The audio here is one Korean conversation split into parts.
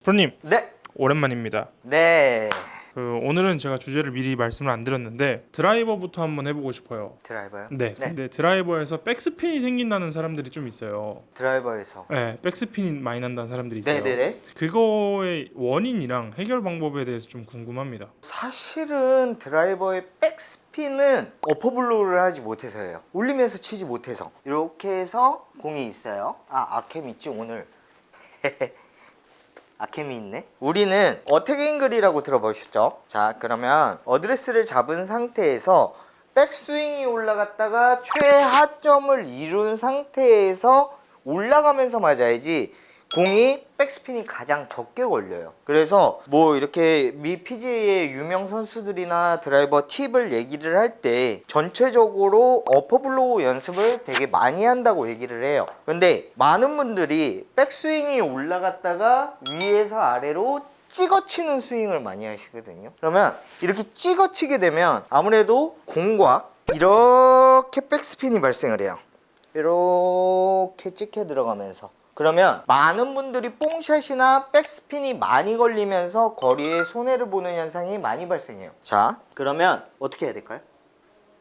프로님, 네. 오랜만입니다. 네. 오늘은 제가 주제를 미리 말씀을 안 드렸는데 드라이버부터 한번 해보고 싶어요. 드라이버요? 네. 근데 드라이버에서 백스핀이 생긴다는 사람들이 좀 있어요. 드라이버에서. 네, 백스핀이 많이 난다는 사람들이 있어요. 네네네. 그거의 원인이랑 해결 방법에 대해서 좀 궁금합니다. 사실은 드라이버의 백스핀은 어퍼블로우를 하지 못해서예요. 올리면서 치지 못해서. 이렇게 해서 공이 있어요. 아캠 있지 오늘. 아캠이 있네. 우리는 어택 앵글이라고 들어보셨죠? 자, 그러면 어드레스를 잡은 상태에서 백스윙이 올라갔다가 최하점을 이룬 상태에서 올라가면서 맞아야지 공이 백스핀이 가장 적게 걸려요. 그래서 뭐 이렇게 미 PGA의 유명 선수들이나 드라이버 팁을 얘기를 할 때 전체적으로 어퍼블로우 연습을 되게 많이 한다고 얘기를 해요. 근데 많은 분들이 백스윙이 올라갔다가 위에서 아래로 찍어치는 스윙을 많이 하시거든요. 그러면 이렇게 찍어치게 되면 아무래도 공과 이렇게 백스핀이 발생을 해요. 이렇게 찍혀 들어가면서. 그러면 많은 분들이 뽕샷이나 백스핀이 많이 걸리면서 거리에 손해를 보는 현상이 많이 발생해요. 자, 그러면 어떻게 해야 될까요?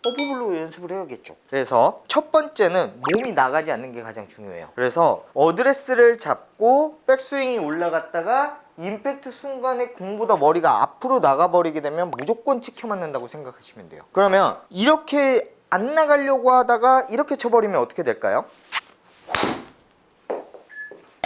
어퍼블로우 연습을 해야겠죠. 그래서 첫 번째는 몸이 나가지 않는 게 가장 중요해요. 그래서 어드레스를 잡고 백스윙이 올라갔다가 임팩트 순간에 공보다 머리가 앞으로 나가버리게 되면 무조건 찍혀 맞는다고 생각하시면 돼요. 그러면 이렇게 안 나가려고 하다가 이렇게 쳐버리면 어떻게 될까요?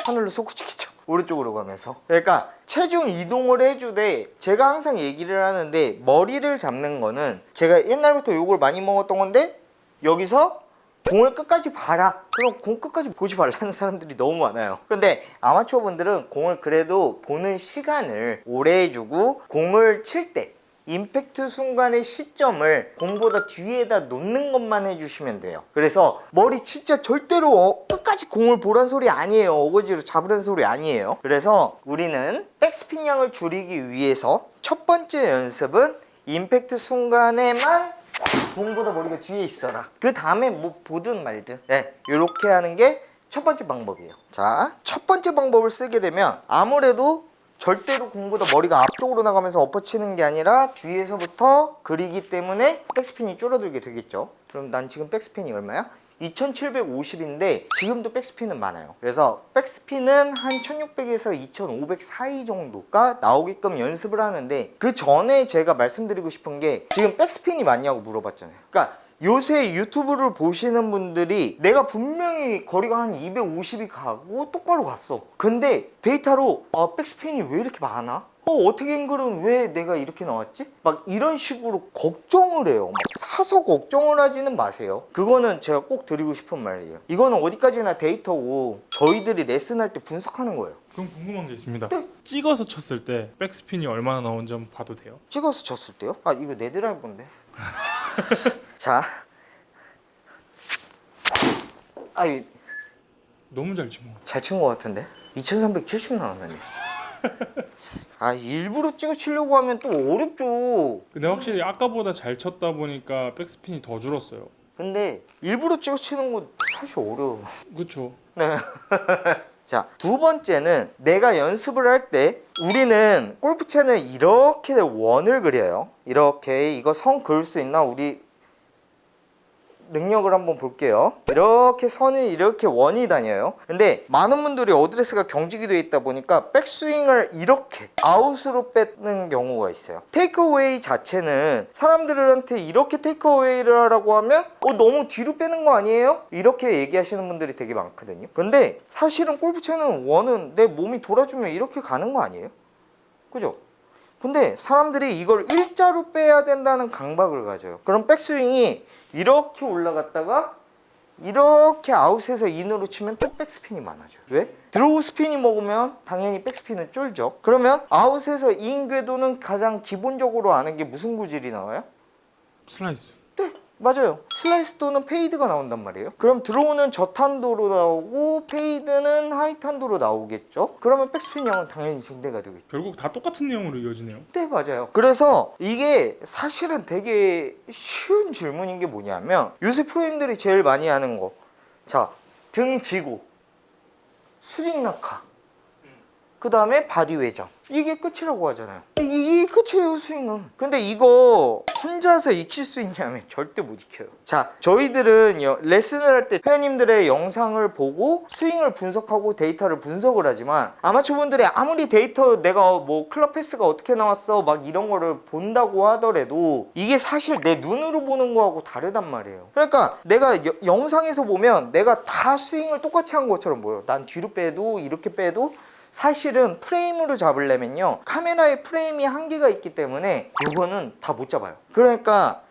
하늘로 솟구치겠죠. 오른쪽으로 가면서. 그러니까 체중 이동을 해주되 제가 항상 얘기를 하는데 머리를 잡는 거는 제가 옛날부터 욕을 많이 먹었던 건데 여기서 공을 끝까지 봐라. 그럼 공 끝까지 보지 말라는 사람들이 너무 많아요. 근데 아마추어 분들은 공을 그래도 보는 시간을 오래 해주고 공을 칠 때 임팩트 순간의 시점을 공보다 뒤에다 놓는 것만 해주시면 돼요. 그래서 머리 진짜 절대로 끝까지 공을 보란 소리 아니에요. 어거지로 잡으라는 소리 아니에요. 그래서 우리는 백스핀 양을 줄이기 위해서 첫 번째 연습은 임팩트 순간에만 공보다 머리가 뒤에 있어라. 그 다음에 뭐 보든 말든 이렇게 하는 게 첫 번째 방법이에요. 자, 첫 번째 방법을 쓰게 되면 아무래도 절대로 공보다 머리가 앞쪽으로 나가면서 엎어치는 게 아니라 뒤에서부터 그리기 때문에 백스핀이 줄어들게 되겠죠. 그럼 난 지금 백스핀이 얼마야? 2750인데 지금도 백스핀은 많아요. 그래서 백스핀은 한 1600에서 2500 사이 정도가 나오게끔 연습을 하는데 그 전에 제가 말씀드리고 싶은 게 지금 백스핀이 많냐고 물어봤잖아요. 그러니까 요새 유튜브를 보시는 분들이 내가 분명히 거리가 한 250이 가고 똑바로 갔어. 근데 데이터로 백스핀이 왜 이렇게 많아? 어떻게 앵글은 왜 내가 이렇게 나왔지? 막 이런 식으로 걱정을 해요. 막 사서 걱정을 하지는 마세요. 그거는 제가 꼭 드리고 싶은 말이에요. 이거는 어디까지나 데이터고 저희들이 레슨할 때 분석하는 거예요. 그럼 궁금한 게 있습니다. 찍어서 쳤을 때 백스핀이 얼마나 나오는지 한번 봐도 돼요? 찍어서 쳤을 때요? 이거 내 드라이버인데. 자, 너무 잘 친 거. 잘 친 것 같은데? 2370 나왔네. 일부러 찍어 치려고 하면 또 어렵죠. 근데 확실히 아까보다 잘 쳤다 보니까 백스핀이 더 줄었어요. 근데 일부러 찍어 치는 건 사실 어려워. 그렇죠. 네. 자, 두 번째는 내가 연습을 할 때 우리는 골프채는 이렇게 원을 그려요. 이렇게 이거 선 그을 수 있나? 우리 능력을 한번 볼게요. 이렇게 선이 이렇게 원이 다녀요. 근데 많은 분들이 어드레스가 경직이 되어 있다 보니까 백스윙을 이렇게 아웃으로 뺏는 경우가 있어요. 테이크어웨이 자체는 사람들한테 이렇게 테이크어웨이를 하라고 하면 너무 뒤로 빼는 거 아니에요? 이렇게 얘기하시는 분들이 되게 많거든요. 근데 사실은 골프채는 원은 내 몸이 돌아주면 이렇게 가는 거 아니에요? 그죠? 근데 사람들이 이걸 일자로 빼야 된다는 강박을 가져요. 그럼 백스윙이 이렇게 올라갔다가 이렇게 아웃에서 인으로 치면 또 백스핀이 많아져요. 왜? 드로우 스핀이 먹으면 당연히 백스핀은 줄죠. 그러면 아웃에서 인 궤도는 가장 기본적으로 아는 게 무슨 구질이 나와요? 슬라이스. 네, 맞아요. 슬라이스 또는 페이드가 나온단 말이에요. 그럼 드로우는 저탄도로 나오고 페이드는 하이탄도로 나오겠죠. 그러면 백스핀 양은 당연히 증대가 되겠죠. 결국 다 똑같은 내용으로 이어지네요. 네, 맞아요. 그래서 이게 사실은 되게 쉬운 질문인 게 뭐냐면 요새 프로님들이 제일 많이 하는 거, 자, 등 지고 수직 낙하 그 다음에 바디 회전. 이게 끝이라고 하잖아요. 이게 끝이에요, 스윙은. 근데 이거 혼자서 익힐 수 있냐면 절대 못 익혀요. 자, 저희들은 레슨을 할 때 회원님들의 영상을 보고 스윙을 분석하고 데이터를 분석을 하지만 아마추어분들이 아무리 데이터 내가 뭐 클럽 패스가 어떻게 나왔어 막 이런 거를 본다고 하더라도 이게 사실 내 눈으로 보는 거하고 다르단 말이에요. 그러니까 내가 영상에서 보면 내가 다 스윙을 똑같이 한 것처럼 보여. 난 뒤로 빼도 이렇게 빼도 사실은 프레임으로 잡으려면요 카메라의 프레임이 한계가 있기 때문에 이거는 다 못 잡아요. 그러니까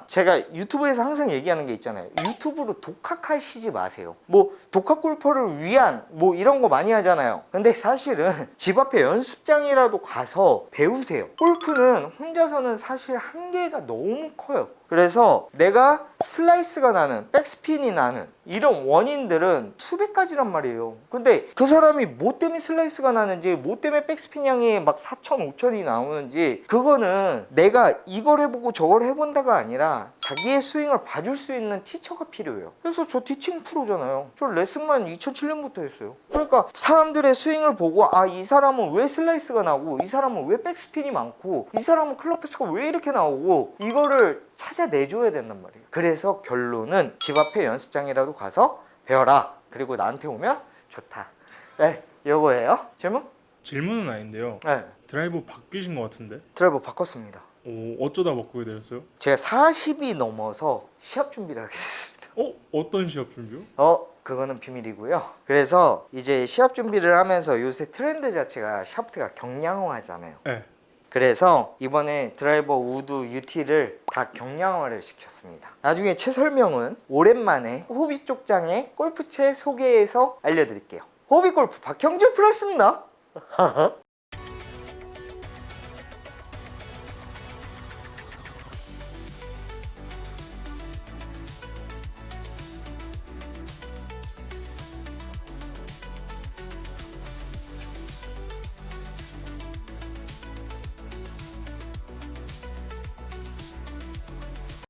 제가 유튜브에서 항상 얘기하는 게 있잖아요. 유튜브로 독학하시지 마세요. 뭐 독학 골퍼를 위한 뭐 이런 거 많이 하잖아요. 근데 사실은 집 앞에 연습장이라도 가서 배우세요. 골프는 혼자서는 사실 한계가 너무 커요. 그래서 내가 슬라이스가 나는 백스핀이 나는 이런 원인들은 수백 가지란 말이에요. 근데 그 사람이 뭐 때문에 슬라이스가 나는지 뭐 때문에 백스핀 양이 막 4천 5천이 나오는지 그거는 내가 이걸 해보고 저걸 해본다가 아니라 자기의 스윙을 봐줄 수 있는 티처가 필요해요. 그래서 저 티칭 프로잖아요. 저 레슨만 2007년부터 했어요. 그러니까 사람들의 스윙을 보고 아 이 사람은 왜 슬라이스가 나고 이 사람은 왜 백스핀이 많고 이 사람은 클럽 패스가 왜 이렇게 나오고 이거를 찾아내줘야 된단 말이에요. 그래서 결론은 집 앞에 연습장이라도 가서 배워라. 그리고 나한테 오면 좋다. 네, 요거예요. 질문? 질문은 아닌데요. 네, 드라이버 바뀌신 것 같은데? 드라이버 바꿨습니다. 어쩌다 바꾸게 되셨어요? 제가 40이 넘어서 시합 준비를 하게 됐습니다. 어떤 시합 준비요? 그거는 비밀이고요. 그래서 이제 시합 준비를 하면서 요새 트렌드 자체가 샤프트가 경량화하잖아요. 네. 그래서 이번에 드라이버 우드 UT를 다 경량화를 시켰습니다. 나중에 채 설명은 오랜만에 호비 쪽장의 골프채 소개해서 알려드릴게요. 호비 골프 박형준 프로였습니다.